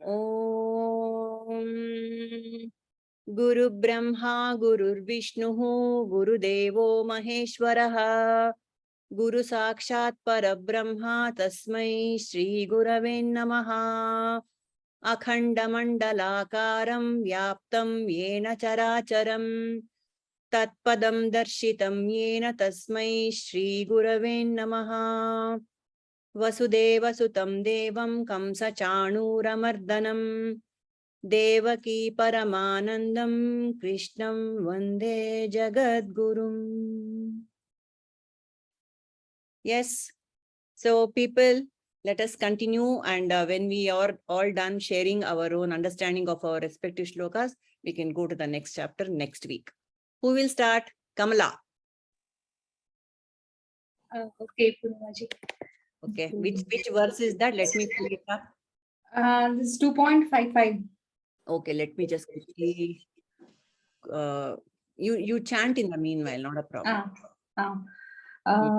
Om Guru Brahma Guru Vishnu Gurudevo Maheshwaraha Guru Sakshat Parabrahma Tasmai Shri Gurave Namaha Akhandamandalakaram Vyaptam Yena Characharam Tatpadam Darshitam Yena Tasmai Shri Gurave Namaha Vasudeva Sutam Devam Kamsa Chanuramardhanam Devaki Paramanandam Krishnam Vande Jagadgurum. Yes, so people, let us continue, and when we are all done sharing our own understanding of our respective shlokas, we can go to the next chapter next week. Who will start? Kamala. Okay, Purnaji. Okay, which verse is that? Let me pull it up. This is 2.55. Okay, let me just quickly. You chant in the meanwhile, not a problem.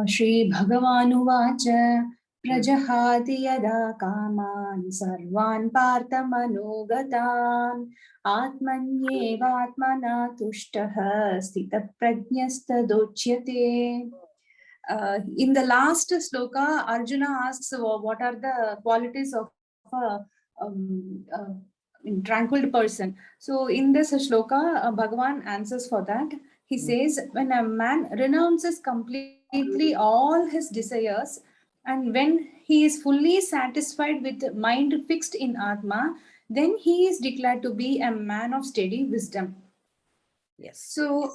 Shri Bhagawanuvacha Prajahati yada kaman sarvan partha manogatan atmanyevatmana tushtaha stita prajnastadochyate. In the last sloka, Arjuna asks what are the qualities of a tranquil person. So in this shloka, Bhagavan answers for that. He says, when a man renounces completely all his desires, and when he is fully satisfied with mind fixed in Atma, then he is declared to be a man of steady wisdom. Yes. So,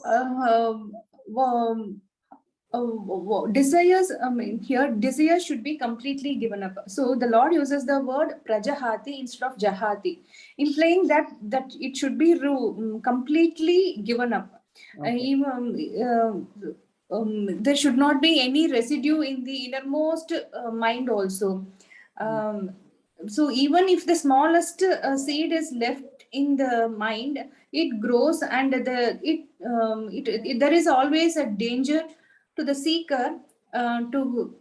desires, here desires should be completely given up. So the Lord uses the word prajahati instead of jahati, implying that it should be completely given up. Okay. There should not be any residue in the innermost mind also. So even if the smallest seed is left in the mind, it grows, and there is always a danger to the seeker to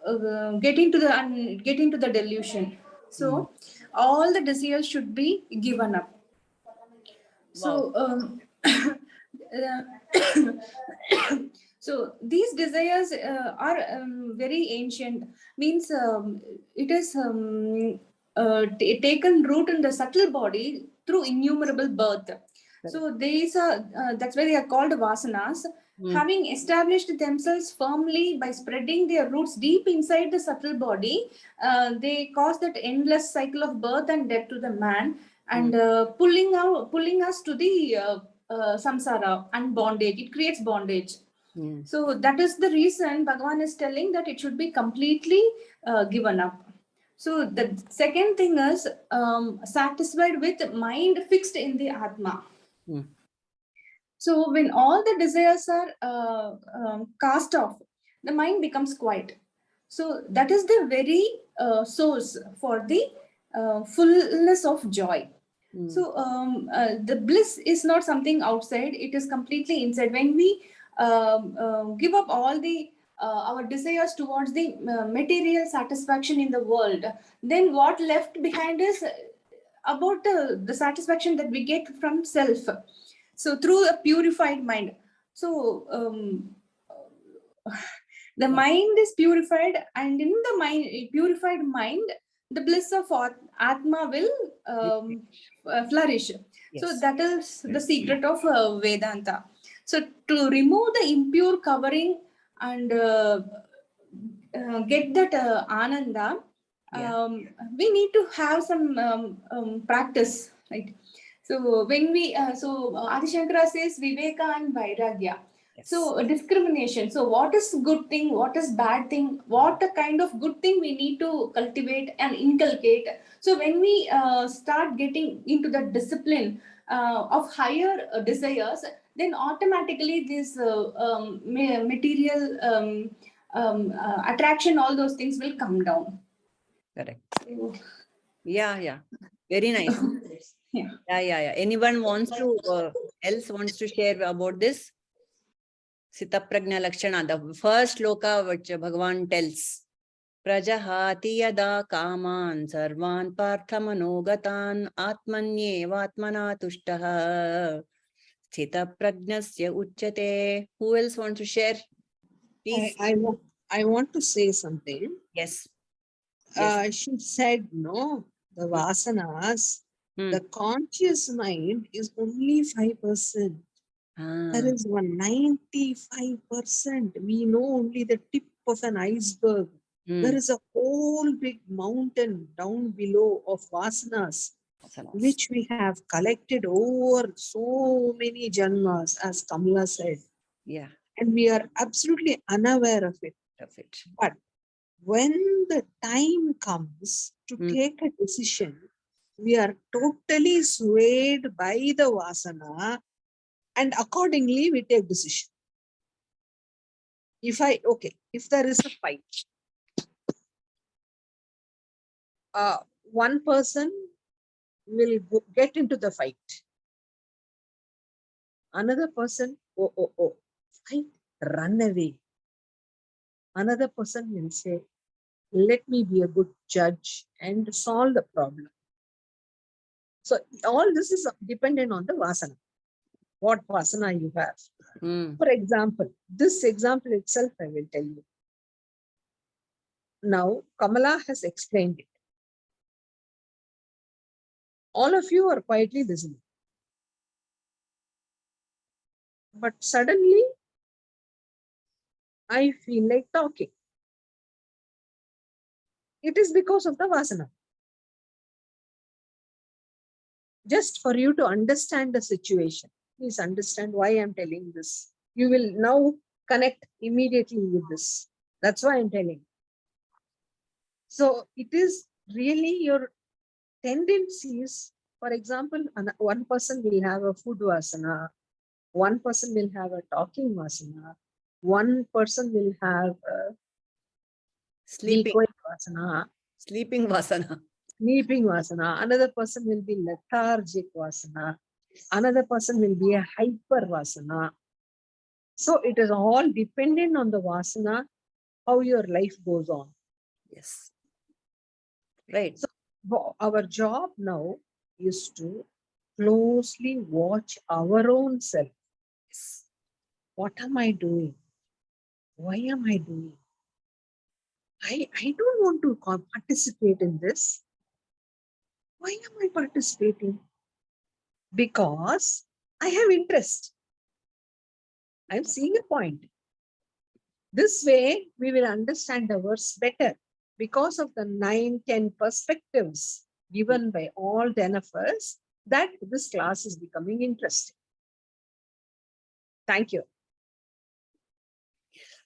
get into the delusion. So all the desires should be given up. Wow. So so these desires are very ancient, means it is taken root in the subtle body through innumerable birth. So these are that's why they are called vasanas. Having established themselves firmly by spreading their roots deep inside the subtle body, they cause that endless cycle of birth and death to the man, and pulling us to the samsara and bondage. It creates bondage. So that is the reason Bhagavan is telling that it should be completely given up. So the second thing is satisfied with mind fixed in the Atma. So when all the desires are cast off, the mind becomes quiet. So that is the very source for the fullness of joy. So the bliss is not something outside; it is completely inside. When we give up all the our desires towards the material satisfaction in the world, then what left behind is about the satisfaction that we get from self. So through a purified mind. So the mind is purified, and in the purified mind, the bliss of Atma will flourish. Yes. So that is the secret of Vedanta. So to remove the impure covering and get that Ananda, we need to have some practice, right? So when we, Adi Shankara says Viveka and Vairagya. Yes. So discrimination. So what is good thing? What is bad thing? What a kind of good thing we need to cultivate and inculcate. So when we start getting into the discipline of higher desires, then automatically this material attraction, all those things will come down. Correct. Yeah. Very nice. Yeah. Anyone wants to else wants to share about this? Sita Prajna Lakshana, the first shloka which Bhagavan tells. Prajahati yada kaman sarvan parthamanogataan atmanyevatmana tushtaha sthita prajnasya uchyate. Who else wants to share? Please. I want to say something. Yes. Yes. She said, no, the vasanas, the conscious mind is only 5%. There is 95%. We know only the tip of an iceberg. There is a whole big mountain down below of vasanas, which we have collected over so many janmas, as Kamala said. Yeah. And we are absolutely unaware of it. But when the time comes to take a decision, we are totally swayed by the vasana, and accordingly we take decision. If there is a fight, one person will get into the fight. Another person, fight, run away. Another person will say, let me be a good judge and solve the problem. So all this is dependent on the vasana. What vasana you have. For example, this example itself I will tell you. Now, Kamala has explained it. All of you are quietly listening. But suddenly, I feel like talking. It is because of the vasana. Just for you to understand the situation. Please understand why I'm telling this. You will now connect immediately with this. That's why I'm telling. So it is really your tendencies. For example, one person will have a food vasana, one person will have a talking vasana, one person will have a Sleeping vasana. Sleeping vasana. Sleeping vasana. Another person will be lethargic vasana. Another person will be a hyper vasana. So it is all dependent on the vasana, how your life goes on. Yes. Right. So our job now is to closely watch our own self. Yes. What am I doing? Why am I doing? I don't want to participate in this. Why am I participating? Because I have interest. I'm seeing a point. This way, we will understand the verse better because of the 9-10 perspectives given by all 10 of us, that this class is becoming interesting. Thank you.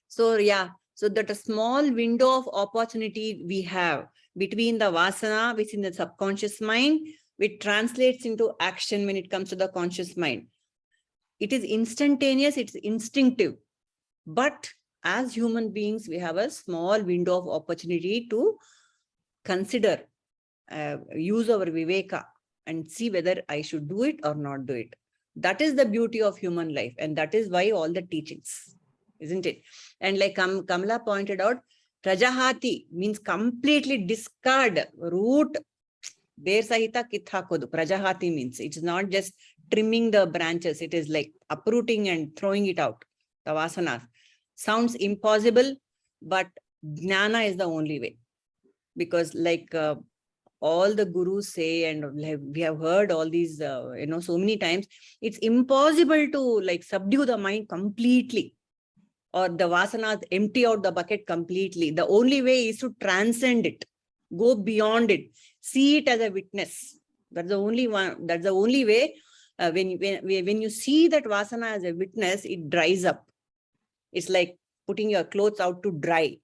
So, yeah, so that a small window of opportunity we have between the vasana, which is in the subconscious mind, which translates into action when it comes to the conscious mind. It is instantaneous, it's instinctive. But as human beings, we have a small window of opportunity to consider, use our viveka and see whether I should do it or not do it. That is the beauty of human life. And that is why all the teachings, isn't it? And like Kamala pointed out, Prajahati means completely discard, root, der sahita kithakodu. Prajahati means it's not just trimming the branches. It is like uprooting and throwing it out. The vasanas. Sounds impossible, but jnana is the only way. Because like all the gurus say, and we have heard all these, so many times, it's impossible to like subdue the mind completely, or the vasanas empty out the bucket completely. The only way is to transcend it, go beyond it, see it as a witness. That's the only one. That's the only way. When you see that vasana as a witness, it dries up. It's like putting your clothes out to dry.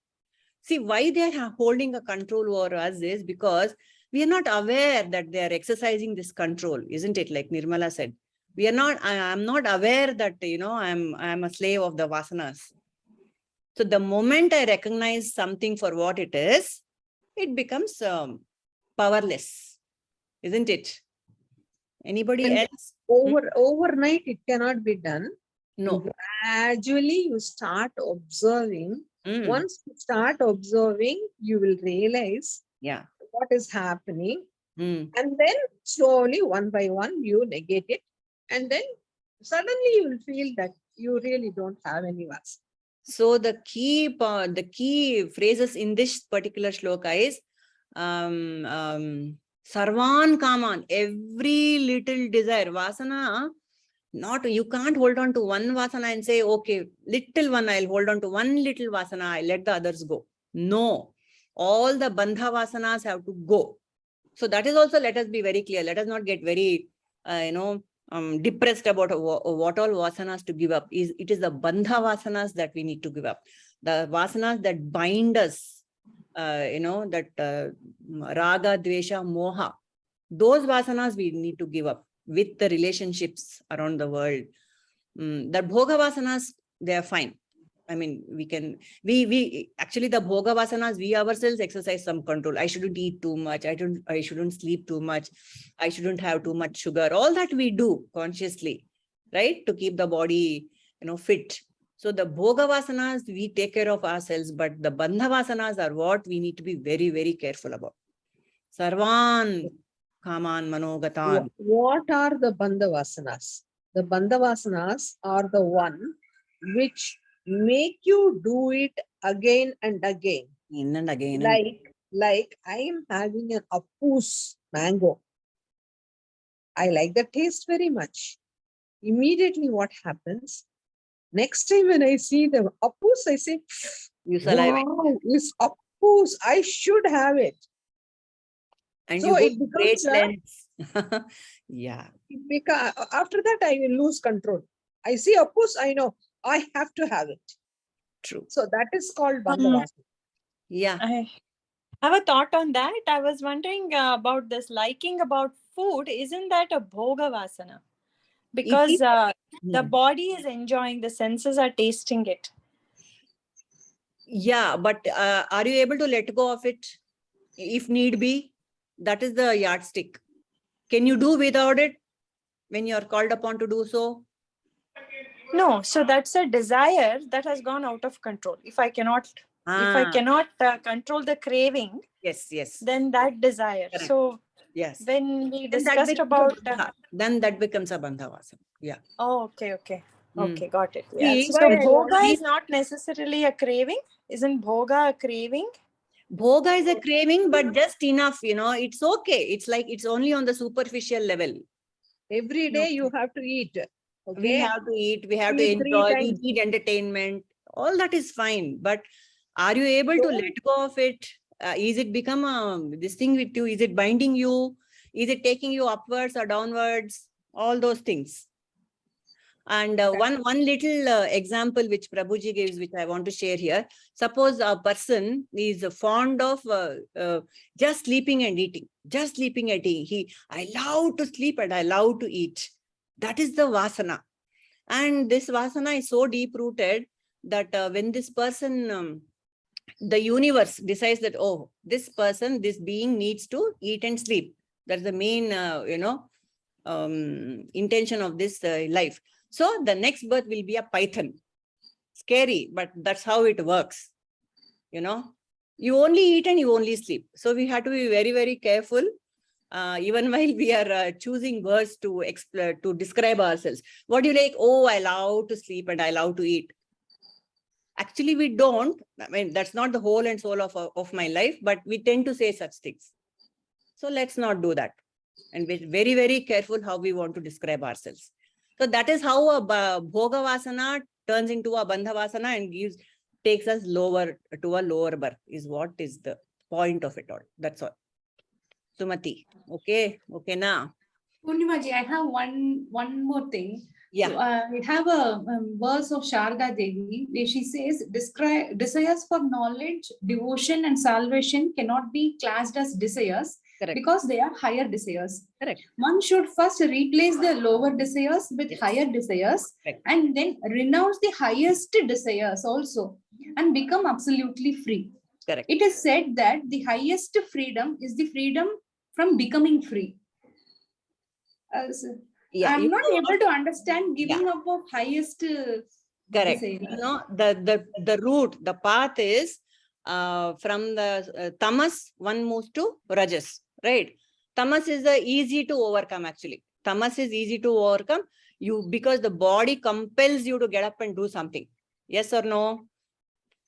See, why they are holding a control over us is because we are not aware that they are exercising this control, isn't it? Like Nirmala said, we are not. I'm not aware that I'm a slave of the vasanas. So the moment I recognize something for what it is, it becomes powerless, isn't it? Anybody And else? Overnight, it cannot be done. No. Gradually, you start observing Once you start observing, you will realize Yeah. what is happening. Mm. And then slowly, one by one, you negate it. And then suddenly you will feel that you really don't have any vasana. So the key phrases in this particular shloka is sarvan kaman, every little desire. Vasana, not, you can't hold on to one vasana and say, okay, little one, I'll hold on to one little vasana, I'll let the others go. No, all the bandha vasanas have to go. So that is also, let us be very clear. Let us not get very, depressed about what all vasanas to give up. It is the bandha vasanas that we need to give up. The vasanas that bind us, that raga, dvesha, moha. Those vasanas we need to give up with the relationships around the world. The bhoga vasanas, they are fine. I mean, we actually, the bhoga vasanas, we ourselves exercise some control. I shouldn't eat too much. I shouldn't sleep too much. I shouldn't have too much sugar. All that we do consciously, right? To keep the body, fit. So the bhoga vasanas, we take care of ourselves, but the bandha vasanas are what we need to be very, very careful about. Sarvan kaman manogatan. What are the bandha vasanas? The bandha vasanas are the one which make you do it again and again. In and again. Like I am having an appus mango. I like the taste very much. Immediately what happens? Next time when I see the appus, I say, You saliva. wow, this appus, I should have it. And So you it go great becomes lengths. Yeah. after that, I will lose control. I see appus, I know I have to have it. True. So that is called bandha. Yeah. I have a thought on that. I was wondering about this liking about food. Isn't that a bhoga vasana? Because the body is enjoying, the senses are tasting it. Yeah, but are you able to let go of it if need be? That is the yardstick. Can you do without it when you are called upon to do so? No, so that's a desire that has gone out of control. If I cannot control the craving, yes, then that desire. Correct. So yes, when we then that discussed becomes about a bandha. Then that becomes a bandha vasana. Yeah. oh, okay, got it. Yeah. See, So why I bhoga is not necessarily a craving. Isn't bhoga a craving? bhoga is a craving, but just enough, it's okay. It's like it's only on the superficial level. Every day you have to eat. Okay. We have to eat, we have to Eat 3 enjoy, we times. need entertainment. All that is fine. But are you able to let go of it? Is it become this thing with you? Is it binding you? Is it taking you upwards or downwards? All those things. And one little example which Prabhuji gives, which I want to share here. Suppose a person is fond of just sleeping and eating. Just sleeping and eating. I love to sleep and I love to eat. That is the vasana. And this vasana is so deep rooted that when this person, the universe decides that, oh, this person, this being needs to eat and sleep. That's the main, intention of this life. So the next birth will be a python. Scary, but that's how it works. You only eat and you only sleep. So we have to be very, very careful. Even while we are choosing words to describe ourselves. What do you like? Oh, I love to sleep and I love to eat. Actually, we don't. I mean, that's not the whole and soul of my life, but we tend to say such things. So let's not do that. And be very, very careful how we want to describe ourselves. So that is how a bhoga vasana turns into a bandha vasana and takes us lower to a lower birth, is what is the point of it all. That's all. Sumati. Okay now. Purnimaji, I have one more thing. Yeah. So, we have a verse of Sharda Devi where she says, desires for knowledge, devotion, and salvation cannot be classed as desires. Correct. Because they are higher desires. Correct. One should first replace the lower desires with higher desires. Correct. And then renounce the highest desires also and become absolutely free. Correct. It is said that the highest freedom is the freedom from becoming free. I'm not able to understand giving up of highest Correct. say You that. know, the route, the path is from the tamas, one moves to rajas, right? Tamas is the easy to overcome actually. Tamas is easy to overcome because the body compels you to get up and do something. Yes or no?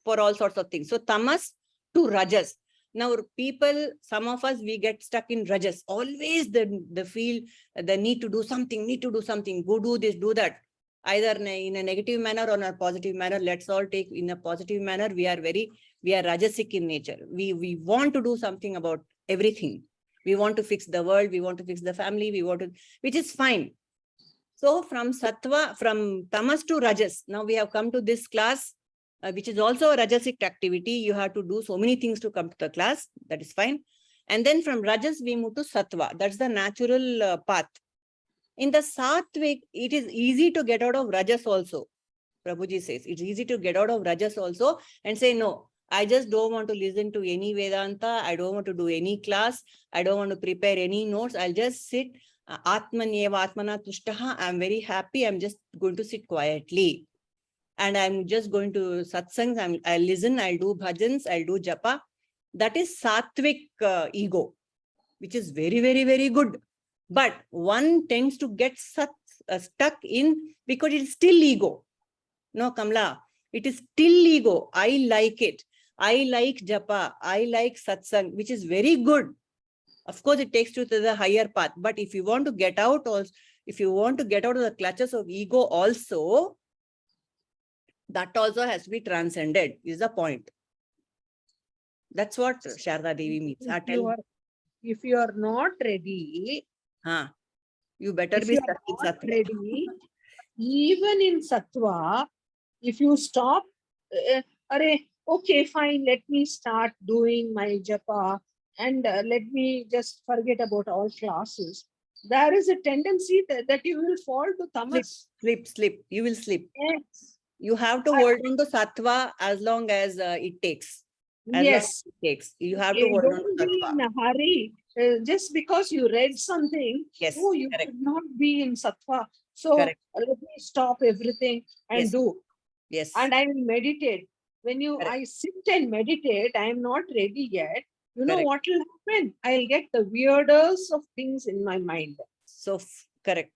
For all sorts of things. So tamas to rajas. Now people, some of us, we get stuck in rajas. Always the feel the need to do something, go do this, do that. Either in a negative manner or in a positive manner. Let's all take in a positive manner. We are rajasic in nature. We want to do something about everything. We want to fix the world. We want to fix the family. Which is fine. So from sattva, from tamas to rajas. Now we have come to this class, which is also a rajasic activity. You have to do so many things to come to the class. That is fine. And then from rajas, we move to sattva. That's the natural path. In the sattvic, it is easy to get out of rajas also. Prabhuji says, it's easy to get out of rajas also and say, no, I just don't want to listen to any Vedanta. I don't want to do any class. I don't want to prepare any notes. I'll just sit. Atmanyeva Atmana Tushtaha. I'm very happy. I'm just going to sit quietly. And I'm just going to satsangs. I'll listen. I'll do bhajans. I'll do japa. That is sattvic ego, which is very, very, very good. But one tends to get stuck in because it's still ego. No, Kamla, it is still ego. I like it. I like japa. I like satsang, which is very good. Of course, it takes you to the higher path. But if you want to get out also, if you want to get out of the clutches of ego also, that also has to be transcended, is the point. That's what Sharda Devi means. If you are not ready, you better if be you stuck in are not sattva. ready, even in sattva, if you stop, okay, fine, let me start doing my japa and let me just forget about all classes. There is a tendency that you will fall to tamas. Slip. You will slip. Yes. You have to hold on to sattva as long as it takes. Yes. You have to hold on to Don't be sattva. in a hurry. Just because you read something, Yes. you Correct. should not be in sattva. So Correct. let me stop everything and do. Yes. And I will meditate. When I sit and meditate, I am not ready yet. You know what will happen? I'll get the weirdest of things in my mind. So correct.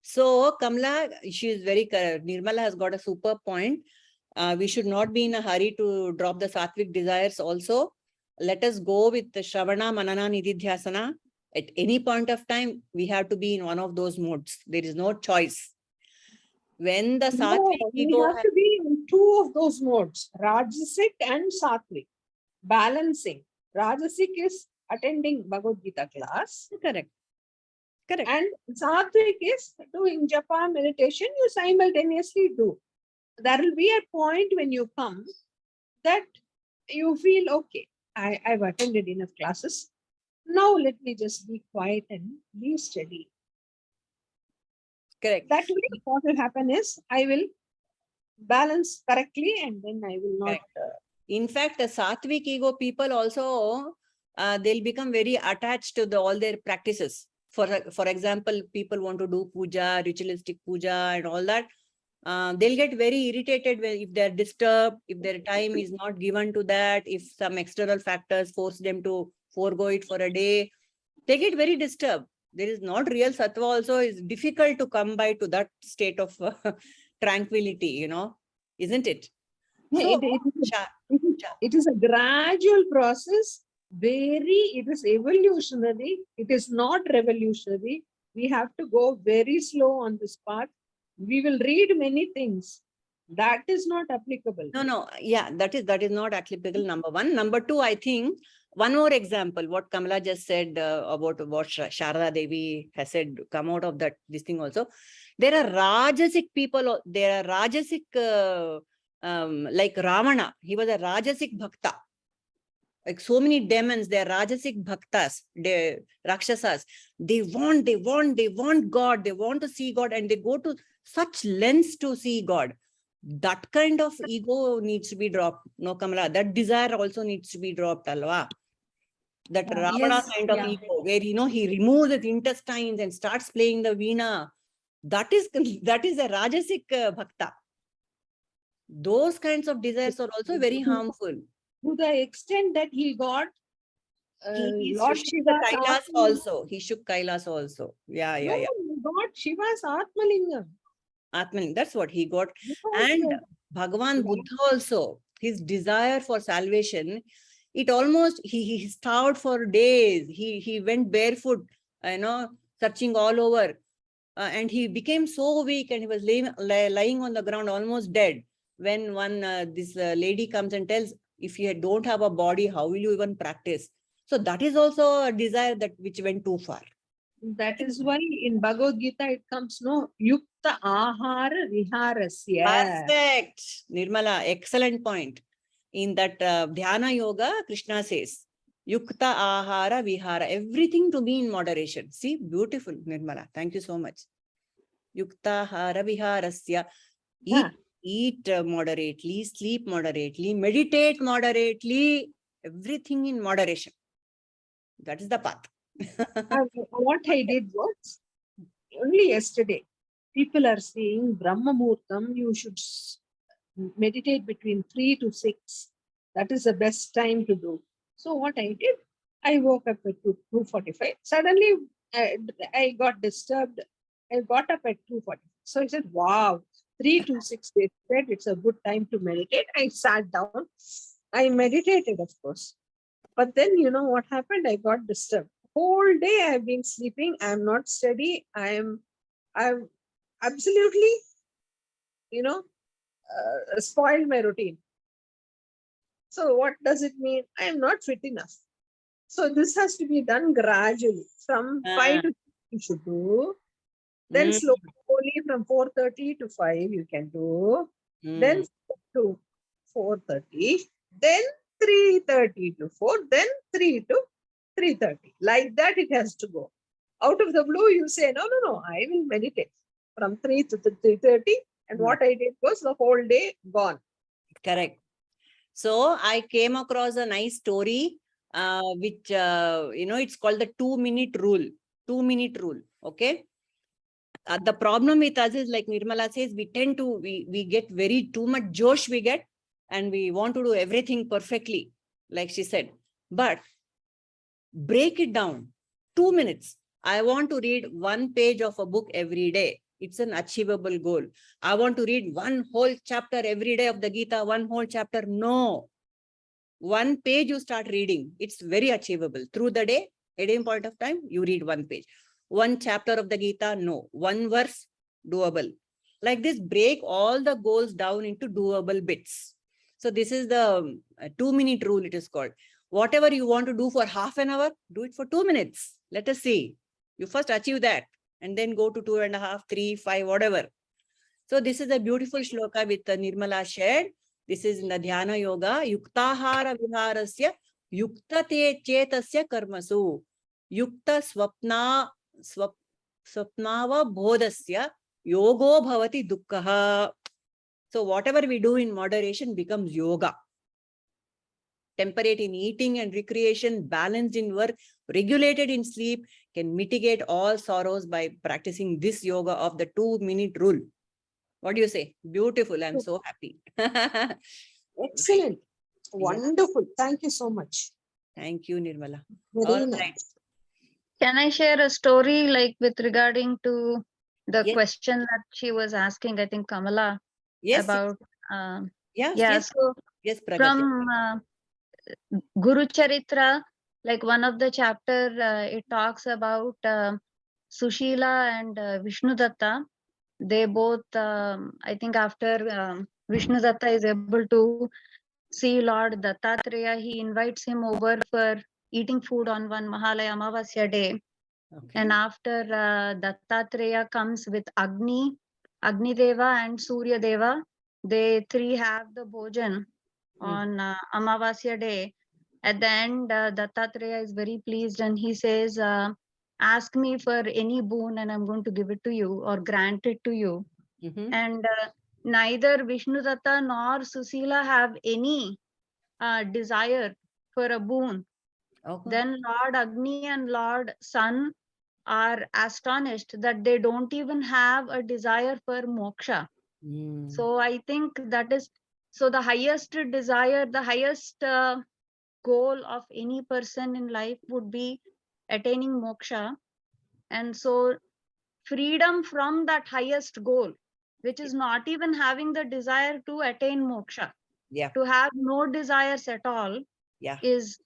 So Kamla, she is very correct. Nirmala has got a super point. We should not be in a hurry to drop the sattvic desires also. Let us go with the Shravana, Manana, Nididhyasana. At any point of time, we have to be in one of those modes. There is no choice. When the sattvic ego we have to be in two of those modes, Rajasic and Sattvic. Balancing. Rajasic is attending Bhagavad Gita class. Correct. And Sattvic is doing japa meditation. You simultaneously do. There will be a point when you come that you feel, okay, I've attended enough classes. Now let me just be quiet and be steady. Correct. That way, what will happen is I will balance correctly and then I will not. In fact, the sattvic ego people also, they'll become very attached to all their practices. For example, people want to do puja, ritualistic puja and all that. They'll get very irritated if they're disturbed, if their time is not given to that, if some external factors force them to forego it for a day. They get very disturbed. There is not real sattva also. It's difficult to come by to that state of tranquility, isn't it? So, it is a gradual process. It is evolutionary. It is not revolutionary. We have to go very slow on this path. We will read many things. That is not applicable. No. Yeah, that is not applicable, number one. Number two, I think, one more example, what Kamala just said about what Sharda Devi has said, come out of this thing also. There are Rajasic people, there are Rajasic, like Ravana, he was a Rajasic Bhakta. Like so many demons, they are Rajasic Bhaktas, they Rakshasas. They want God, they want to see God, and they go to such lengths to see God. That kind of ego needs to be dropped. No, Kamala, that desire also needs to be dropped, alva. That Ravana kind of ego, where he removes his intestines and starts playing the veena. That is a Rajasic Bhakta. Those kinds of desires are also very harmful. To the extent that he got He Lord shook the Shiva's Kailas Atmalingam. also. He shook Kailas also. Yeah, yeah, No, yeah. he got Shiva's Atmalingam. Atman, that's what he got. Because, And Bhagavan Buddha also, his desire for salvation, it almost, he starved for days. He went barefoot, searching all over. And he became so weak and he was lying on the ground almost dead. When this lady comes and tells, if you don't have a body, how will you even practice? So that is also a desire that which went too far. that is why in Bhagavad Gita it comes, no, Yukta Ahara Viharasya. Perfect. Nirmala, excellent point. In that Dhyana Yoga, Krishna says, Yukta Ahara Vihara, everything to be in moderation. See, beautiful, Nirmala. Thank you so much. Yukta Ahara Viharasya. Eat moderately, sleep moderately, meditate moderately, everything in moderation. That is the path. What I did was, only yesterday, people are saying Brahma Muhurtam, you should meditate between 3 to 6. That is the best time to do. So what I did, I woke up at 2:45. Suddenly, I got disturbed. I got up at 2:45. So I said, wow, 3 to 6 days, it's a good time to meditate. I sat down. I meditated, of course. But then, you know what happened? I got disturbed. Whole day I've been sleeping. I'm not steady. I'm absolutely, spoiled my routine. So what does it mean? I am not fit enough. So this has to be done gradually. From 5 to 6 you should do. Then slowly from 4:30 to 5 you can do. Then 4 to 4:30. Then 3:30 to 4. Then 3 to 3:30. Like that it has to go. Out of the blue you say, no, I will meditate from 3 to 3:30. And what I did was the whole day gone. Correct. So I came across a nice story, which, it's called the 2-minute rule. 2-minute rule. Okay. The problem with us is, like Nirmala says, we tend to, we get very too much josh we get, and we want to do everything perfectly, like she said. But break it down. 2 minutes. I want to read 1 page of a book every day. It's an achievable goal. I want to read 1 whole chapter every day of the Gita, 1 whole chapter. No. 1 page you start reading. It's very achievable. Through the day, at any point of time, you read 1 page. 1 chapter of the Gita, no. 1 verse, doable. Like this, break all the goals down into doable bits. So this is the 2-minute rule, it is called. Whatever you want to do for half an hour, do it for 2 minutes. Let us see. You first achieve that, and then go to 2.5, 3, 5, whatever. So this is a beautiful shloka with Nirmala shared. This is in the Dhyana Yoga. Yuktahara viharasya yuktate chetasya karmasu. Yukta swapnava bodhasya yogo bhavati dukkha. So whatever we do in moderation becomes yoga. Temperate in eating and recreation, balanced in work, regulated in sleep, can mitigate all sorrows by practicing this yoga of the 2-minute rule. What do you say? Beautiful. I'm so happy. Excellent. Wonderful. Thank you so much. Thank you, Nirmala. Very All nice. right. Can I share a story like with regarding to the Yes. question that she was asking, I think Kamala, Yes. about Yes. so Yes, Pragati. from Guru Charitra, like one of the chapter, it talks about Sushila and Vishnudatta. They both, I think after Vishnudatta is able to see Lord Dattatreya, he invites him over for eating food on one Mahalaya Amavasya day. Okay. And after Dattatreya comes with Agni Deva and Surya Deva, they 3 have the bhojan on Amavasya day. At the end, Dattatreya is very pleased and he says, ask me for any boon and I'm going to give it to you or grant it to you. And neither Vishnudatta nor Susila have any desire for a boon. Okay. Then Lord Agni and Lord Sun are astonished that they don't even have a desire for moksha. Mm. So I think that is, so the highest desire, the highest goal of any person in life would be attaining moksha. And so freedom from that highest goal, which is not even having the desire to attain moksha, Yeah. to have no desires at all, Yeah. is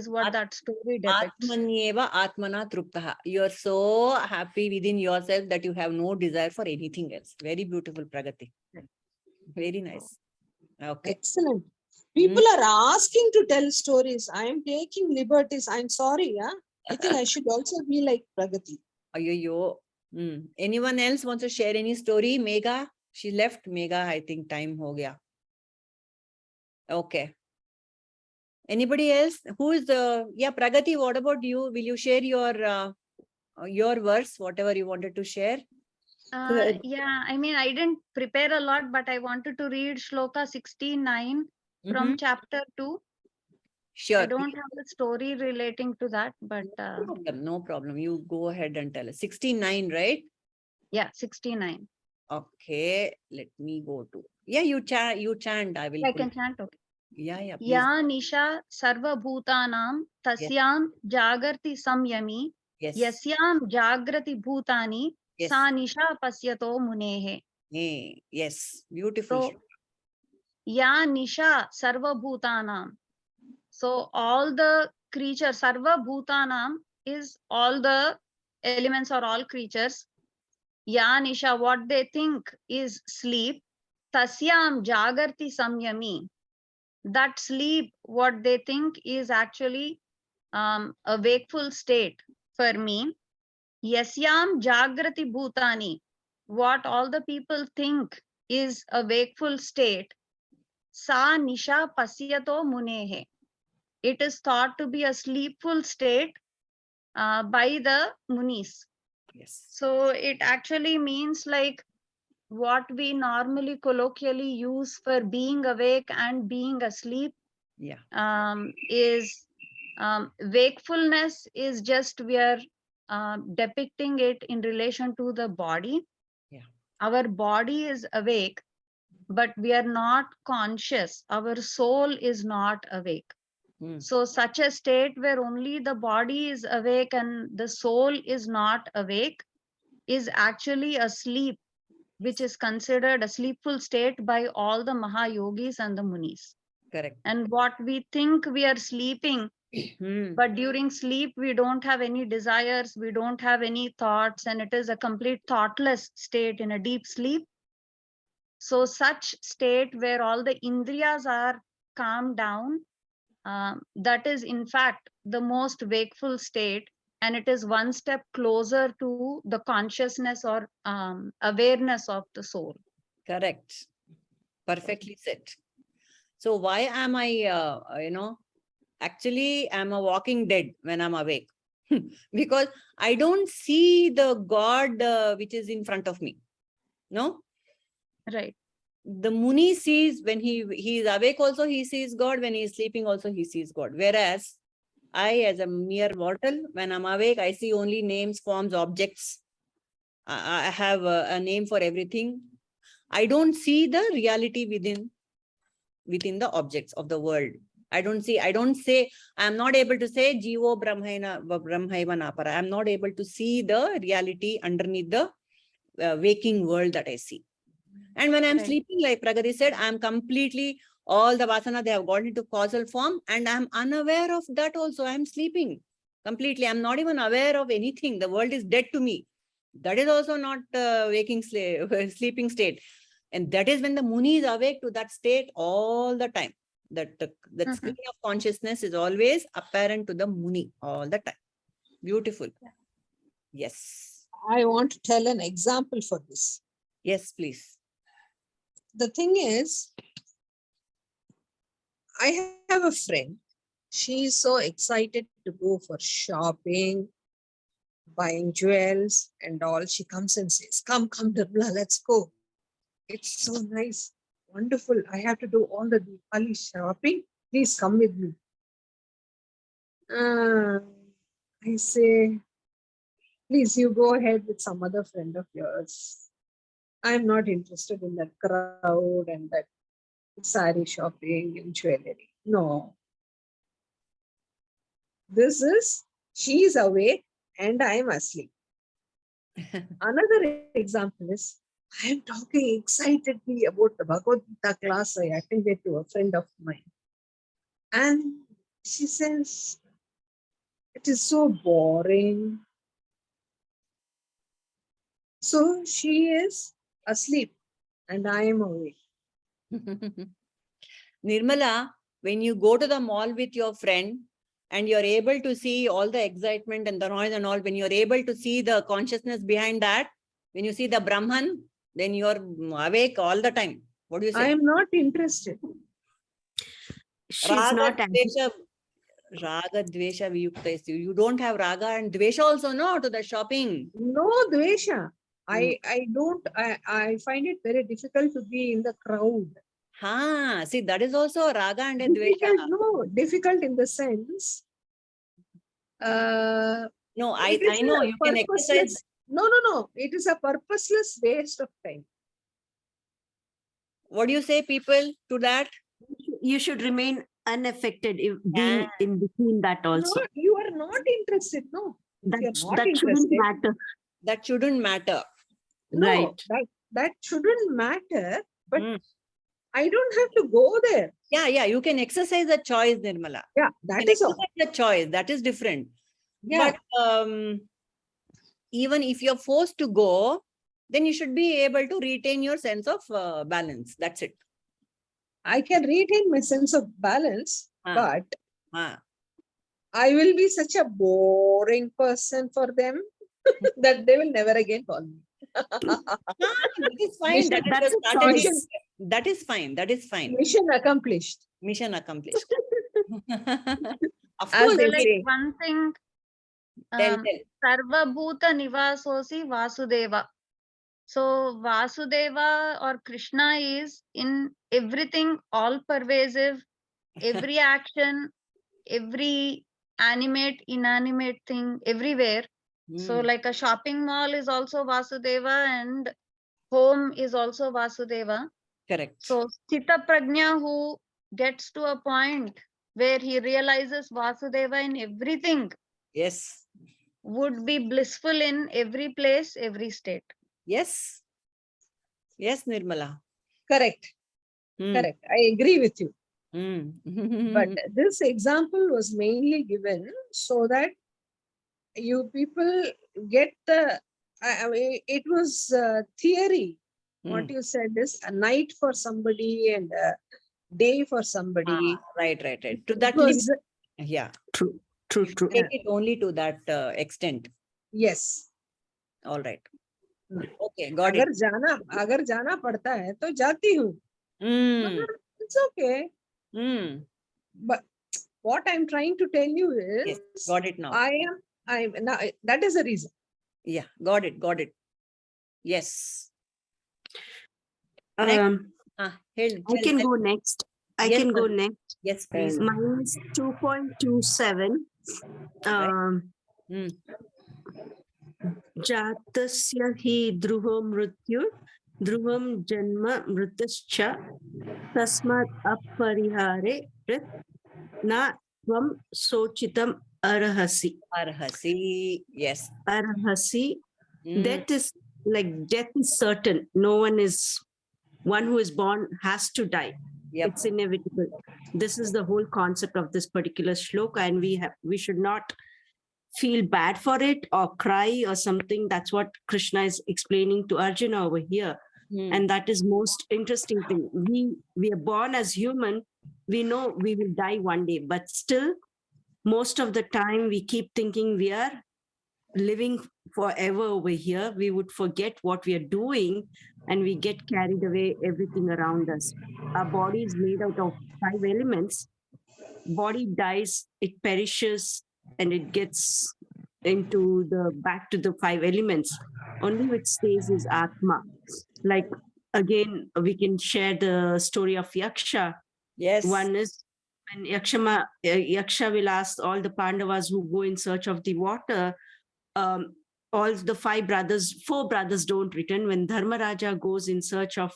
what that story depicts. Atmanyeva Atmana Truptaha. You are so happy within yourself that you have no desire for anything else. Very beautiful, Pragati. Very nice. Okay. Excellent. People are asking to tell stories. I am taking liberties. I'm sorry. Yeah? I think I should also be like Pragati. Ayoyo. Anyone else wants to share any story? Megha? She left. Megha, I think time ho gaya. Okay. Anybody else? Who is the, yeah, Pragati, what about you? Will you share your verse, whatever you wanted to share? Yeah, I mean, I didn't prepare a lot, but I wanted to read Shloka 69 from chapter 2. Sure. I don't have a story relating to that, but No problem. You go ahead and tell us. 69, right? yeah, 69. Okay. Let me go to. Yeah, you chant. I will I put. can chant, okay. Yeah, please. Ya nisha sarva bhutanam tasyam jagarti samyami Yes. yasyam jagrati bhutani Yes. sa nisha pasyato munehe. Hey, yes. Beautiful. So, ya nisha sarva bhutanam. So all the creatures, sarva bhutanam is all the elements or all creatures. Ya nisha, what they think is sleep. Tasyam jagarti samyami. That sleep, what they think is actually a wakeful state for me. Yasyam jagrati bhutani. What all the people think is a wakeful state. Sa nisha pasyato munehe. It is thought to be a sleepful state by the munis. Yes. So it actually means like what we normally colloquially use for being awake and being asleep. Yeah. Is wakefulness is just we are depicting it in relation to the body. Yeah. Our body is awake, but we are not conscious. Our soul is not awake. So such a state where only the body is awake and the soul is not awake is actually a sleep, which is considered a sleepful state by all the Mahayogis and the Munis. Correct. And what we think we are sleeping, but during sleep, we don't have any desires, we don't have any thoughts, and it is a complete thoughtless state in a deep sleep. So such state where all the indriyas are calmed down, that is in fact the most wakeful state, and it is one step closer to the consciousness or awareness of the soul. Correct. Perfectly said. So why am I, actually I'm a walking dead when I'm awake? Because I don't see the God which is in front of me. No? Right. The Muni sees when he is awake also, he sees God. When he is sleeping also, he sees God. Whereas I, as a mere mortal, when I'm awake, I see only names, forms, objects. I have a name for everything. I don't see the reality within the objects of the world. I don't say, I'm not able to say Jivo Brahmaiva Napara. I'm not able to see the reality underneath the waking world that I see. And when I'm sleeping, like Pragati said, I'm completely, all the vasana, they have got into causal form, and I'm unaware of that also. I'm sleeping completely. I'm not even aware of anything. The world is dead to me. That is also not waking sleeping state. And that is when the Muni is awake to that state all the time. That screen of consciousness is always apparent to the Muni all the time. Beautiful. Yeah. Yes. I want to tell an example for this. Yes, please. The thing is, I have a friend. She is so excited to go for shopping, buying jewels and all. She comes and says, come, Dharmala, let's go. It's so nice, wonderful. I have to do all the Diwali shopping. Please come with me. I say, please, you go ahead with some other friend of yours. I'm not interested in that crowd and that sari shopping and jewelry. No. This is, she's awake and I'm asleep. Another example is, I'm talking excitedly about the Bhagavad Gita class I attended to a friend of mine. And she says, it is so boring. So she is asleep and I am awake. Nirmala, when you go to the mall with your friend and you're able to see all the excitement and the noise and all, when you're able to see the consciousness behind that, when you see the Brahman, then you're awake all the time. What do you I say? am not interested. She's not Raga, Dvesha, Viyukta. You don't have Raga and Dvesha also, no, to the shopping. No dvesha. I find it very difficult to be in the crowd. See, that is also Raga and a Difficult, Dvesha. no, difficult in the sense. No, It is I know a you can exercise. purposeless. No. It is a purposeless waste of time. What do you say, people, to that? You should remain unaffected if being in between that also. No, you are not interested. No, if That, you're not that shouldn't interested, matter. That shouldn't matter. no, Right. that shouldn't matter. But Mm. I don't have to go there. Yeah, you can exercise a choice, Nirmala. Yeah, You that can is all. exercise a choice. That is different. Yeah, But even if you're forced to go, then you should be able to retain your sense of balance. That's it. I can retain my sense of balance, but Ah. I will be such a boring person for them that they will never again call me. That is fine. Mission- That is that's the a strategy. choice. That is fine. That is fine. Mission accomplished. Mission accomplished. Of As course, they it is. say. One thing, Tell. Sarva Bhuta Nivasosi Vasudeva. So Vasudeva or Krishna is in everything, all pervasive, every action, every animate, inanimate thing, everywhere. So Mm, like a shopping mall is also Vasudeva and home is also Vasudeva. correct. So Sthita Prajna, who gets to a point where he realizes Vasudeva in everything, Yes. would be blissful in every place, every state. Yes. Yes, Nirmala. Correct. Mm, Correct. I agree with you. mm. But this example was mainly given so that you people get the, I mean, it was theory. What Mm. you said is a night for somebody and a day for somebody. Right. To It that limit. was, Yeah. True. Take it only to that extent. yes. All right. Mm. Okay, got it. अगर जाना पड़ता है तो जाती हूँ. Mm, It's okay. mm. But what I'm trying to tell you is, Yes, got it now. I'm now, that is the reason. Yeah, got it. Yes. Next. I Tell- can tell- go next. I Yes, can go ma'am. next. Yes, please. Mine is 2.27. Mm. Jatasya hi dhruvo mrityu, dhruvam janma mritascha, tasmat aparihare rit na tvam sochitam arahasi. Arhasi. Yes. Arahasi. Mm, That is like death is certain. One who is born has to die. Yep. It's inevitable. This is the whole concept of this particular shloka, and we should not feel bad for it or cry or something. That's what Krishna is explaining to Arjuna over here. Mm. And that is most interesting thing. We are born as human. We know we will die one day, but still, most of the time we keep thinking we are living forever over here. We would forget what we are doing and we get carried away everything around us. Our body is made out of 5 elements. Body dies, it perishes, and it gets into back to the 5 elements. Only which stays is Atma. Like again, we can share the story of Yaksha. Yes. One is when Yaksha will ask all the Pandavas who go in search of the water, all the four brothers don't return. When Dharmaraja goes in search of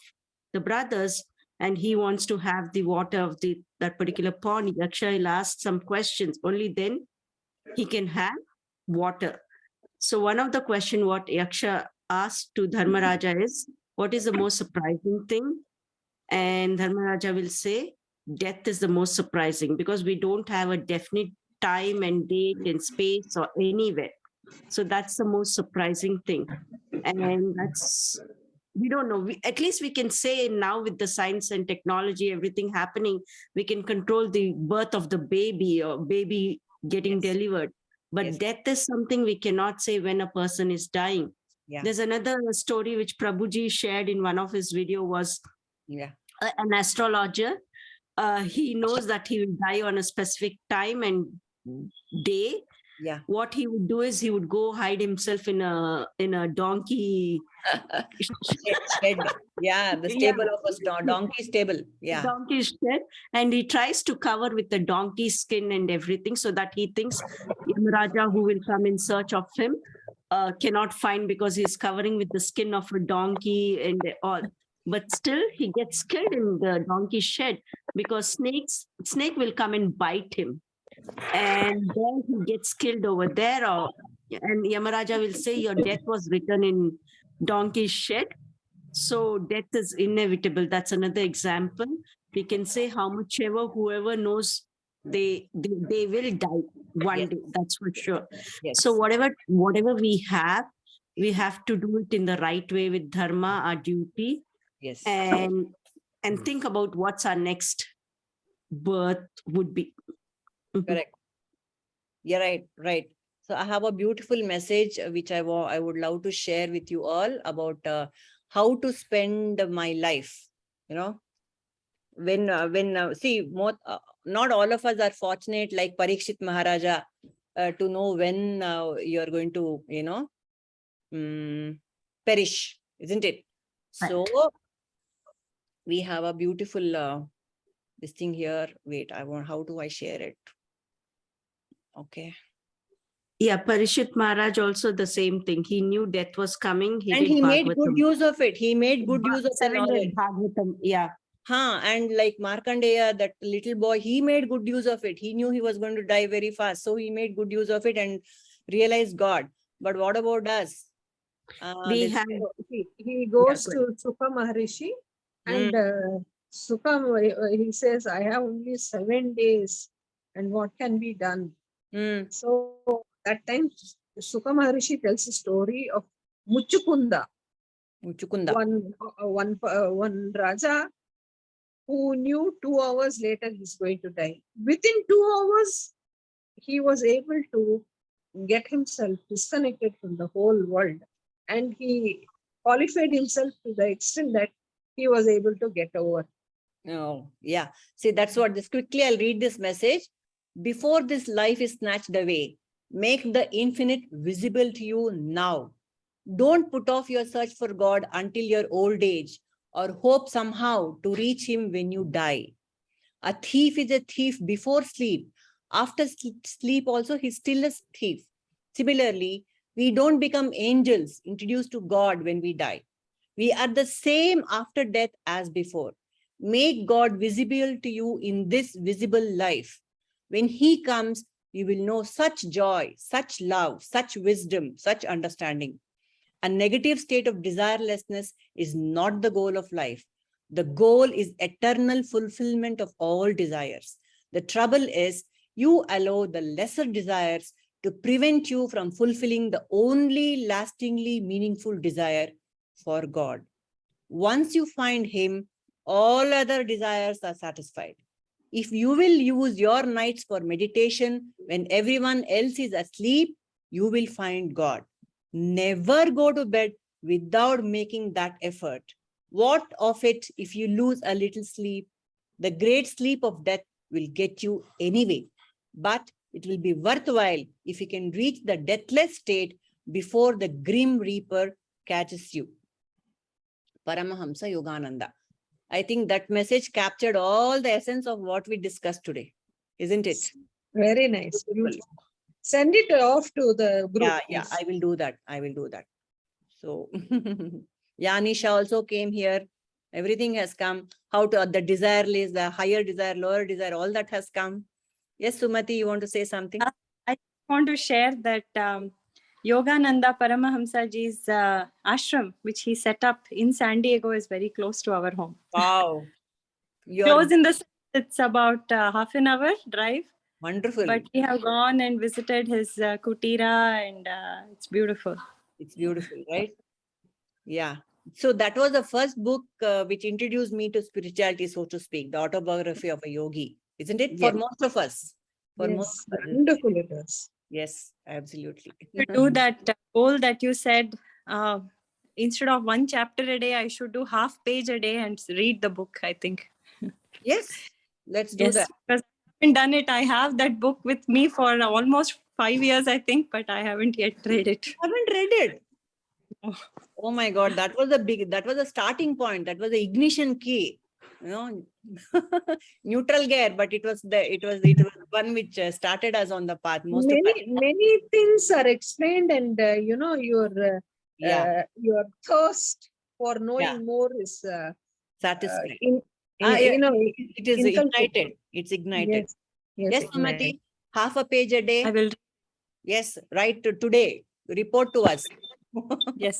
the brothers and he wants to have the water of that particular pond, Yaksha will ask some questions. Only then he can have water. So one of the question what Yaksha asked to Dharmaraja is, what is the most surprising thing? And Dharmaraja will say, death is the most surprising, because we don't have a definite time and date and space or anywhere. So that's the most surprising thing. And that's, we don't know. At least we can say now with the science and technology, everything happening, we can control the birth of the baby or baby getting delivered. But death is something we cannot say when a person is dying. There's another story which Prabhuji shared in one of his video was an astrologer. He knows that he will die on a specific time and day. What he would do is he would go hide himself in a donkey shed. The stable of a donkey stable. Donkey shed, and he tries to cover with the donkey skin and everything, so that he thinks Yamaraja, who will come in search of him, cannot find, because he's covering with the skin of a donkey and all. But still he gets killed in the donkey shed, because snake will come and bite him. And then he gets killed over there, and Yamaraja will say, your death was written in donkey shed. So death is inevitable. That's another example. We can say how much ever, whoever knows, they will die one day. That's for sure. So whatever we have to do it in the right way with dharma, our duty. And think about what's our next birth would be. Correct. Yeah, right. So I have a beautiful message which I would love to share with you all about how to spend my life. You know, when not all of us are fortunate like Parikshit Maharaja to know when you're going to, perish, isn't it? Right. So we have a beautiful this thing here. Wait, how do I share it? Okay. Yeah, Parikshit Maharaj also the same thing. He knew death was coming. He made good use of it. He made good use of the knowledge. Bhagavatam, And like Markandeya, that little boy, he made good use of it. He knew he was going to die very fast. So he made good use of it and realized God. But what about us? He goes to Sukha Maharishi and Sukha, he says, I have only 7 days and what can be done? So that time Sukha Maharishi tells a story of Muchukunda. One Raja who knew 2 hours later he's going to die. Within 2 hours, he was able to get himself disconnected from the whole world. And he qualified himself to the extent that he was able to get over. Oh, yeah. See, that's what this quickly. I'll read this message. Before this life is snatched away, make the infinite visible to you now. Don't put off your search for God until your old age or hope somehow to reach him when you die. A thief is a thief before sleep. After sleep also, he's still a thief. Similarly, we don't become angels introduced to God when we die. We are the same after death as before. Make God visible to you in this visible life. When he comes, you will know such joy, such love, such wisdom, such understanding. A negative state of desirelessness is not the goal of life. The goal is eternal fulfillment of all desires. The trouble is you allow the lesser desires to prevent you from fulfilling the only lastingly meaningful desire for God. Once you find him, all other desires are satisfied. If you will use your nights for meditation when everyone else is asleep, you will find God. Never go to bed without making that effort. What of it if you lose a little sleep? The great sleep of death will get you anyway, but it will be worthwhile if you can reach the deathless state before the grim reaper catches you. Paramahamsa Yogananda. I think that message captured all the essence of what we discussed today, isn't it? Very nice. Beautiful. Send it off to the group. Yeah, please. I will do that. I will do that. So, yeah, Nisha also came here. Everything has come. How to the desire list, the higher desire, lower desire, all that has come. Yes, Sumati, you want to say something? I want to share that Yogananda Paramahamsa ji's ashram, which he set up in San Diego, is very close to our home. Wow. You're Close in the sense it's about half an hour drive. wonderful. But we have gone and visited his kutira, and it's beautiful. It's beautiful, right? Yeah. So that was the first book which introduced me to spirituality, so to speak, the autobiography of a yogi, isn't it? For Yes. most of us. For Yes, most of us. wonderful it was. Yes, absolutely. To do that goal that you said, instead of one chapter a day, I should do half page a day and read the book, I think. Yes, let's do Yes, that. because I haven't done it. I have that book with me for almost 5 years, I think, but I haven't yet read it. Haven't read it. Oh my God, that was a starting point. That was the ignition key. You know, neutral gear, but it was one which started us on the path. Most of us, Many things are explained, and yeah, your thirst for knowing Yeah. more is satisfied. yeah. It is inculcated. ignited. It's ignited. Yes, ignited. Sumati, half a page a day. I will. Yes, right today. Report to us. Yes.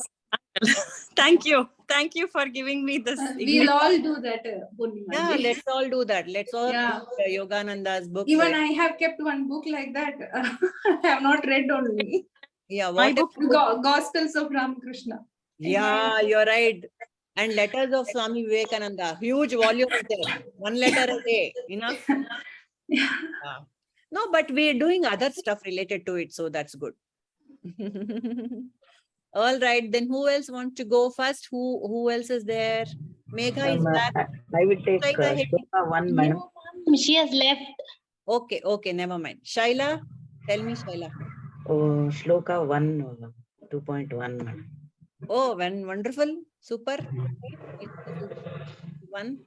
Thank you. Thank you for giving me this. We'll all do that, Purnima Yeah, ji. let's all do that. Let's all Yeah. read Yogananda's book. Even I have kept one book like that. I have not read only. Yeah, My what book. Gospels of Ramakrishna. Yeah, you're right. And letters of Swami Vivekananda, huge volume is there. One letter a day, enough. Yeah. No, but we're doing other stuff related to it, so that's good. All right, then who else wants to go first? Who else is there? Megha is back. I will take Shaila, hit me. Shloka 1, madam. She has left. Okay, never mind. Shaila, tell me, Shaila. Oh, Shloka 1, 2.1, madam. Oh, wonderful, super. One.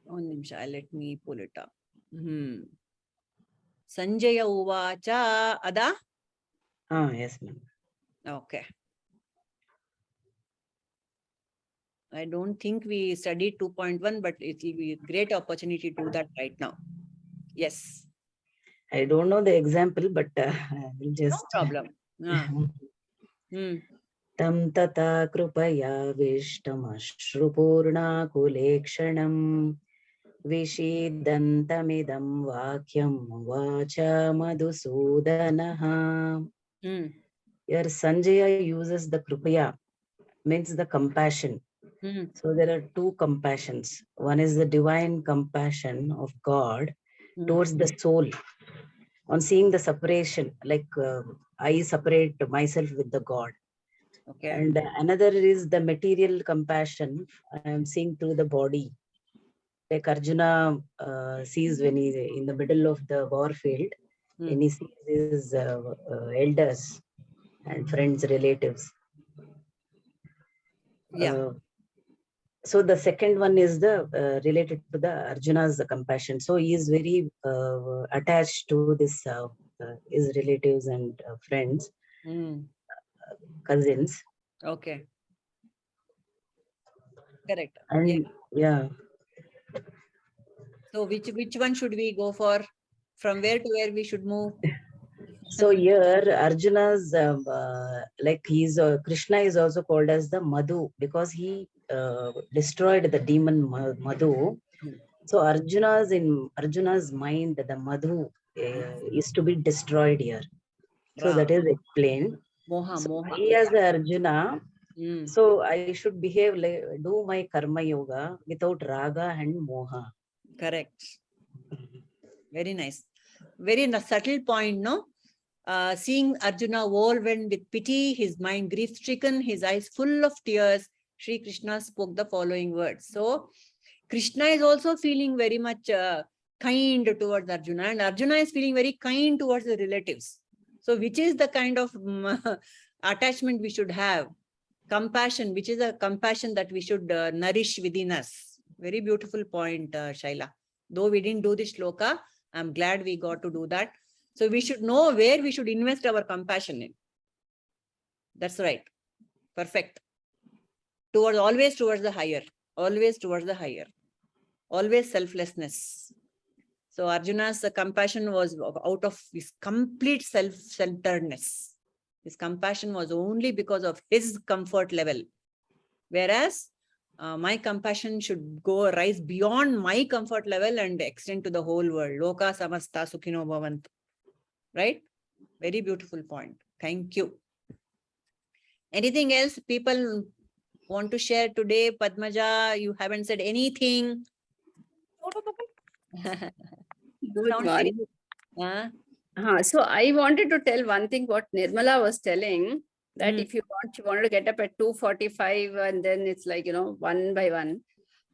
One nimsha, let me pull it up. Sanjaya Uvacha Ada? Yes, ma'am. Okay. I don't think we studied 2.1, but it will be a great opportunity to do that right now. Yes. I don't know the example, but I will just. No problem. Tam tata krupaya vishtamashruporna kulekshanam vishidantamidam vakyam vacha madhusudanaha. Here Sanjaya uses the krupaya, means the compassion. So there are two compassions. One is the divine compassion of God towards the soul on seeing the separation, like I separate myself with the God. Okay. And another is the material compassion I am seeing through the body. Like Arjuna sees when he's in the middle of the war field, when he sees his elders and friends, relatives. Yeah. So the second one is the related to the Arjuna's compassion. So he is very attached to this his relatives and friends, cousins. Okay. Correct. And yeah. So which one should we go for? From where to where we should move? So here Arjuna's like he's Krishna is also called as the Madhu because he destroyed the demon Madhu. So Arjuna's mind, the Madhu is to be destroyed here. So that is explained. Moha. He as Arjuna, so I should behave like do my karma yoga without raga and moha. Correct. Very nice. Very subtle point, no? Seeing Arjuna overwhelmed with pity, his mind grief-stricken, his eyes full of tears, Sri Krishna spoke the following words. So, Krishna is also feeling very much kind towards Arjuna, and Arjuna is feeling very kind towards the relatives. So, which is the kind of attachment we should have? Compassion, which is a compassion that we should nourish within us. Very beautiful point, Shaila. Though we didn't do this shloka, I'm glad we got to do that. So we should know where we should invest our compassion in. That's right. Perfect. Always towards the higher, always towards the higher, always selflessness. So Arjuna's compassion was out of his complete self-centeredness. His compassion was only because of his comfort level. Whereas my compassion should rise beyond my comfort level and extend to the whole world. Loka samasta sukhino bhavantu. Right? Very beautiful point. Thank you. Anything else people want to share today? Padmaja, you haven't said anything. Good Sounds very- morning. So I wanted to tell one thing what Nirmala was telling, that if you wanted to get up at 2:45 and then it's like, one by one.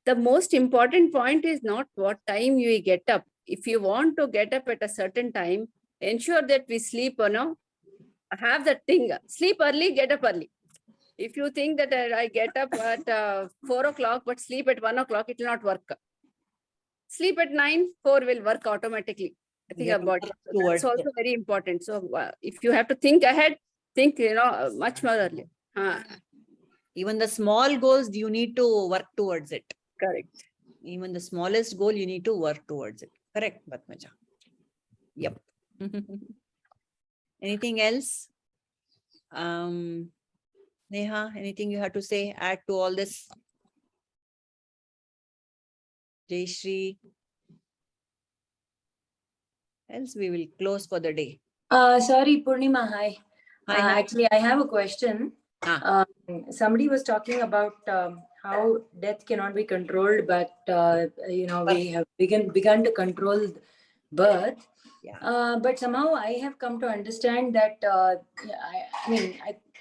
The most important point is not what time you get up. If you want to get up at a certain time, ensure that we sleep, have that thing, sleep early, get up early. If you think that I get up at 4 o'clock, but sleep at 1 o'clock, it will not work. Sleep at 9, 4 will work automatically. I think about it. So that's also very important. So if you have to think ahead, think, much more early. Even the small goals, you need to work towards it. Correct. Even the smallest goal, you need to work towards it. Correct, Padmaja. Yep. Anything else? Neha, anything you have to say, add to all this? Jayashree. Else we will close for the day. Sorry, Purnima, hi. Hi. Actually, I have a question. Somebody was talking about how death cannot be controlled, but we have begun to control birth. Yeah. But somehow I have come to understand that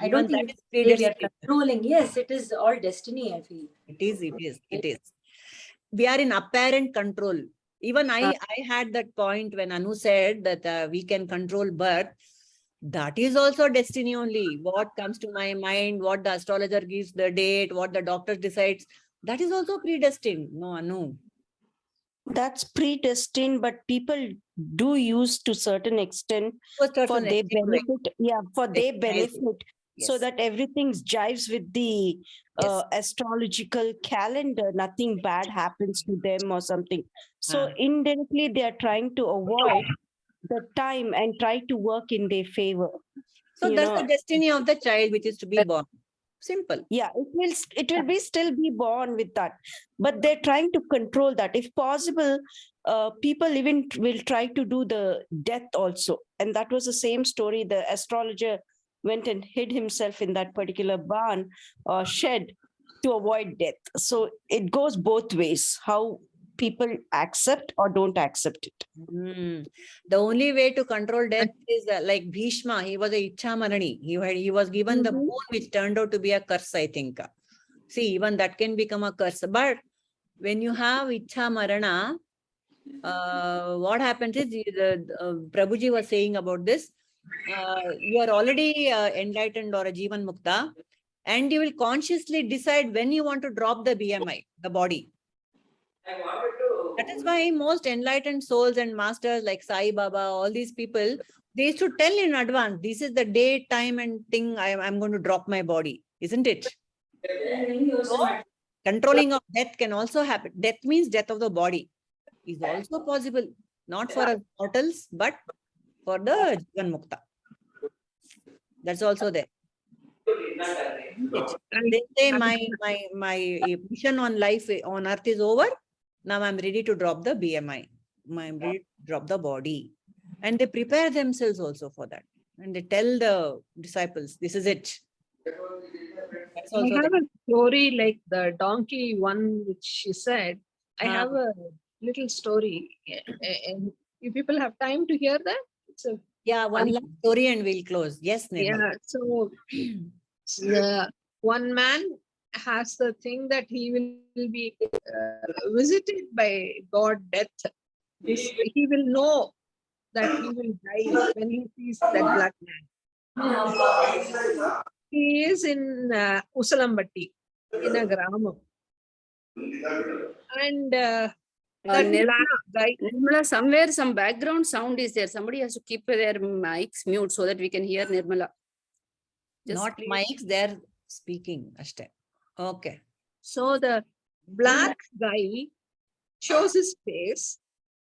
I don't think we are controlling. Yes, it is all destiny, I feel. It is. We are in apparent control. Even I had that point when Anu said that we can control birth. That is also destiny only. What comes to my mind, what the astrologer gives the date, what the doctor decides, that is also predestined. No, Anu. That's predestined, but people do use to certain extent for their benefit. Yeah, for their benefit. Yes. So that everything jives with the astrological calendar. Nothing bad happens to them or something. So indirectly, they are trying to avoid the time and try to work in their favor. So that's the destiny of the child, which is to be born. Simple. Yeah, it will be still be born with that, but they're trying to control that. If possible, people even will try to do the death also. And that was the same story. The astrologer went and hid himself in that particular barn or shed to avoid death. So it goes both ways, how people accept or don't accept it. The only way to control death is like Bhishma. He was a Ichha Marani. He was given the boon, which turned out to be a curse, I think. See, even that can become a curse. But when you have Ichha Marana, what happens is, Prabhuji was saying about this, you are already enlightened or a Jivan Mukta, and you will consciously decide when you want to drop the BMI, the body. That is why most enlightened souls and masters like Sai Baba, all these people, they should tell in advance, this is the date, time and thing I'm going to drop my body, isn't it? So, controlling of death can also happen. Death means death of the body is also possible, not for us mortals, but for the Jivan Mukta. That's also there. They say my mission on life on earth is over. Now I'm ready to drop the BMI. I'm ready to drop the body. And they prepare themselves also for that. And they tell the disciples, this is it. I have a story like the donkey one, which she said. I have a little story. And if people have time to hear that, it's a one last story and we'll close. Yes, Nirmal. Yeah. So one man has the thing that he will be visited by God death. He will know that he will die when he sees that black man. He is in Usalambatti, in a Gramam. And That Nirmala, black guy. Nirmala, somewhere some background sound is there. Somebody has to keep their mics mute so that we can hear Nirmala. Just Not please. mics, they're speaking. Ashte. Okay. So the black guy shows his face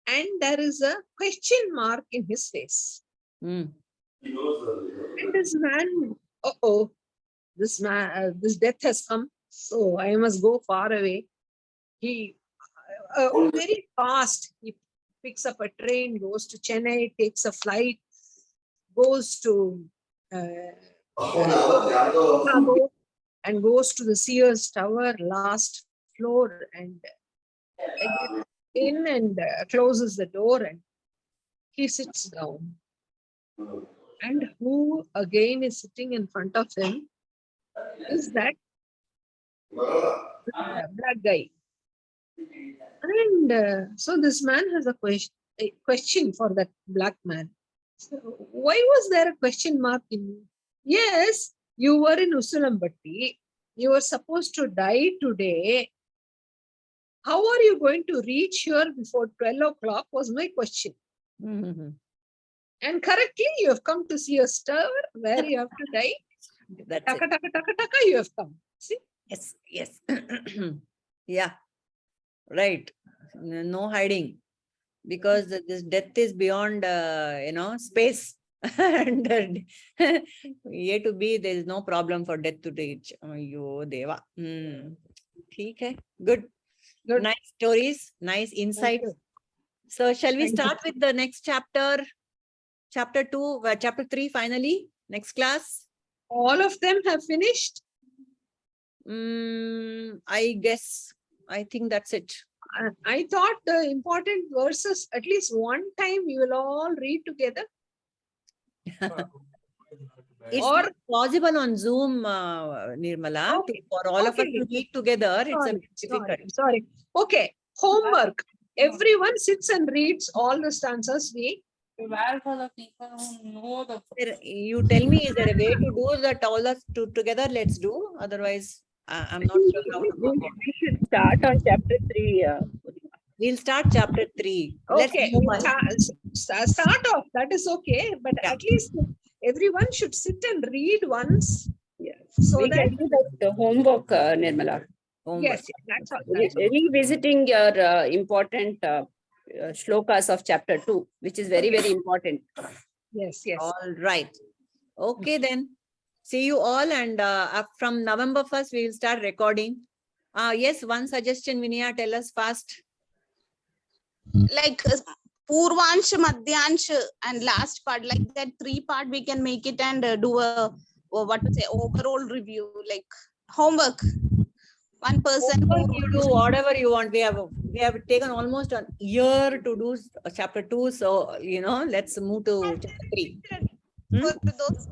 and there is a question mark in his face. Hmm. And this man, this man, this death has come. So I must go far away. He very fast. He picks up a train, goes to Chennai, takes a flight, goes to Chicago, and goes to the Sears Tower, last floor, and gets in and closes the door, and he sits down. And who again is sitting in front of him is that black guy. And so this man has a question for that black man. So why was there a question mark in you? Yes, you were in Usulambatti. You were supposed to die today. How are you going to reach here before 12 o'clock was my question. Mm-hmm. And correctly, you have come to see a star where you have to die. That's Taka, it. taka, taka, taka, you have come. See? Yes, yes. Yeah, right. No hiding, because this death is beyond, space. And A to B, there is no problem for death to reach. Yo, Deva. Theek hai. Good. Good. Nice stories, nice insights. you. So shall we Thank you. start with the next chapter? Chapter 2, chapter 3 finally, next class? All of them have finished. I think that's it. I thought the important verses, at least one time, we will all read together. It's Or- not possible on Zoom, Nirmala, Okay. for all of us Okay. to read together. It's a bit difficult. Sorry. Okay. Homework. Everyone sits and reads all the stanzas. Where for the people who know the You tell me, is there a way to do that all us together? Let's do. Otherwise, I'm not sure how to go. We should start on chapter 3. We'll start chapter 3. Let's Okay. move on. Start off. That is okay. But Yeah. at least everyone should sit and read once. Yes. So We that, can do the homework, Nirmala. Homework. yes, that's all. That's all. Revisiting your important shlokas of chapter 2, which is very, very important. Yes, yes. All right. Okay, then. See you all. And from November 1st, we will start recording. Yes, one suggestion, Vinaya, tell us fast. Like Purvansh, Madhyansh, and last part, like that 3 part, we can make it and do a overall review, like homework. One person. You do whatever you want. We have taken almost a year to do chapter 2. So, let's move to chapter 3. For those,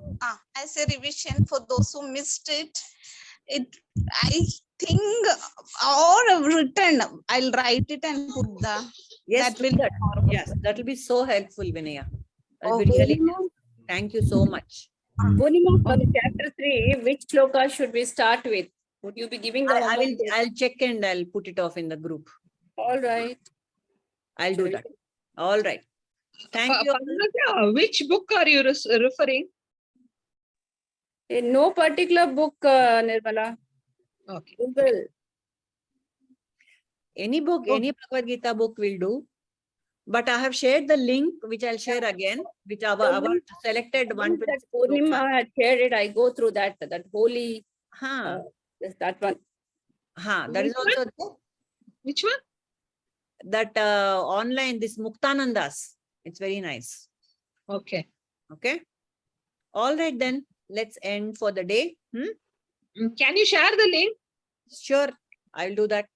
as a revision for those who missed it, I think, or written, I'll write it and put the. Yes, That will. yes, that will be so helpful, Vinaya. That'll be Okay. really helpful. Thank you so much. Purnima, for the chapter 3, which shloka should we start with? Would you be giving the homework? I'll check and I'll put it off in the group. All right. I'll do that. All right. Thank you. Padmaja, which book are you referring? In no particular book, Nirmala. Okay. Google. Any book, any Bhagavad Gita book will do. But I have shared the link, which I'll share again, which our selected one. That Purnima had shared it. I go through that holy, that one. That is also there. Which one? That online, this Muktanandas. It's very nice. Okay. Okay. All right, then. Let's end for the day. Can you share the link? Sure. I'll do that.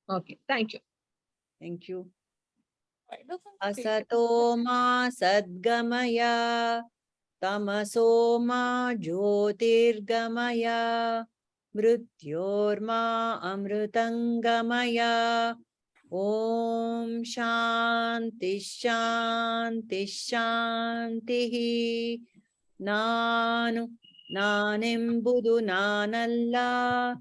Okay. Thank you. Thank you. Asato ma sadgamaya, tamaso ma jyotirgamaya, mrityorma amrutangamaya. Om Shanti Shanti Shanti. Nanembudu nanalla,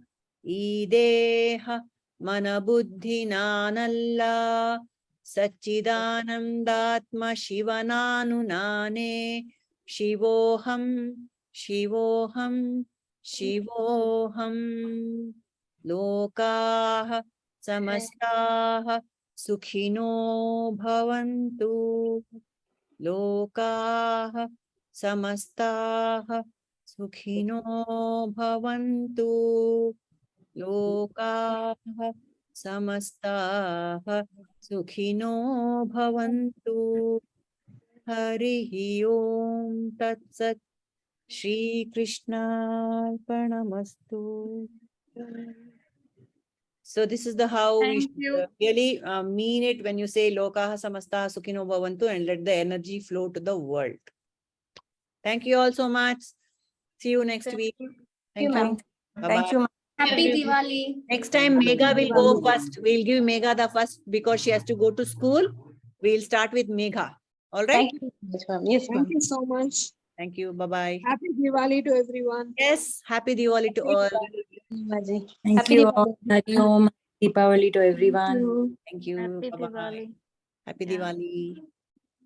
ideha Manabuddhinanalla Satchidanandatma Shivananunane Shivoham Shivoham Shivoham Lokaha Samastaha Sukhino Bhavantu Lokaha Samastaha Sukhino Bhavantu Lokaha Samastaha Sukhino Bhavantu Harihi Om Tat Sat Shri Krishna Arpanamastu. So this is the how we Thank should you. really mean it when you say Lokaha Samastaha Sukhino Bhavantu and let the energy flow to the world. Thank you all so much. See you next week. Thank you. Bye-bye. Thank you, ma'am. Happy Diwali. Next time, Megha will go first. We'll give Megha the first because she has to go to school. We'll start with Megha. All right? Thank you so much, ma'am. Yes, Thank ma'am. you so much. Thank you. Bye-bye. Happy Diwali to everyone. Yes. Happy Diwali to all. Thank Happy you Diwali. all. Hari Om. Deepavali to everyone. Thank you. Happy Bye-bye. Diwali. Happy Yeah. Diwali.